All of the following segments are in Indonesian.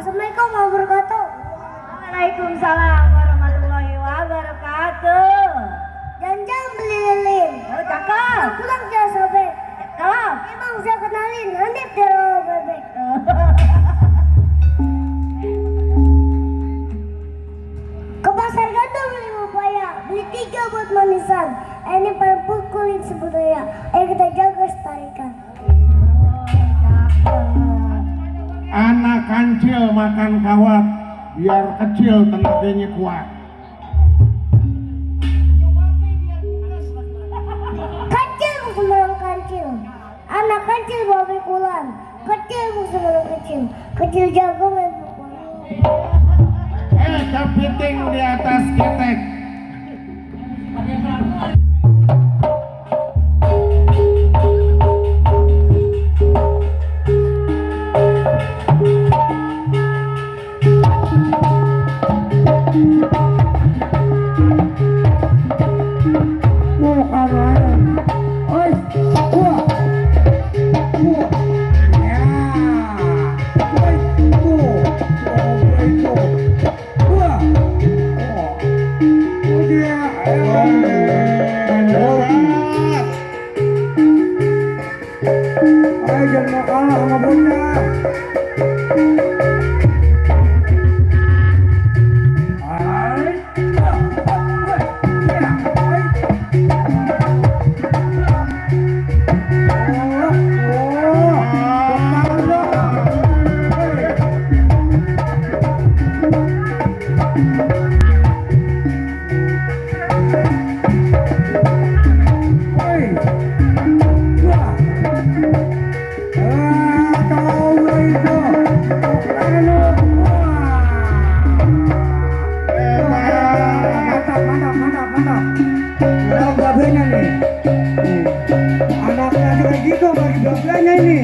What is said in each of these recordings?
Assalamualaikum warahmatullahi wabarakatuh. Waalaikumsalam warahmatullahi wabarakatuh. Jangan beli lilin. Oh, cakep. Pulang jangan sobek. Cakep. Emang saya kenalin Hanif Dero bebek. Ke pasar gandum beli pepaya, beli 3 buat manisan. Ini paling pukulin sebudaya. Ayo kita jaga setarikan. Anak kancil makan kawat biar kecil tenaganya kuat. Kancil musuh merang kancil. Anak kancil bawa pikulan. Kecil musuh merang kecil. Kecil jago main pukulan. Kepiting di atas ketek. Jangan kalah sama bocah. Anaknya juga gitu bagi belanjanya ini.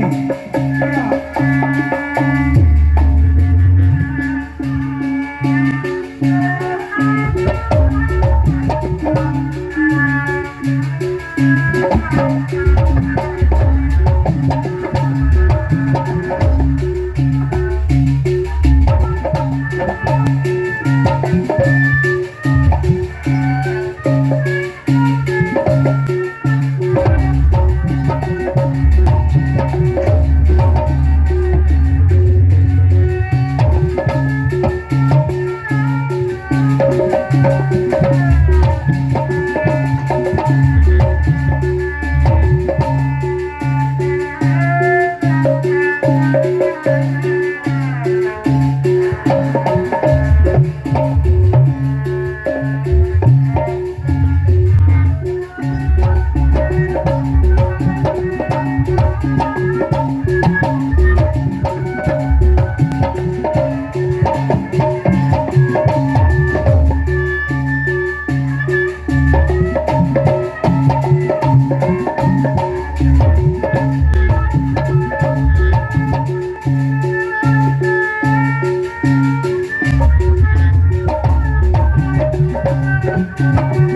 Thank you.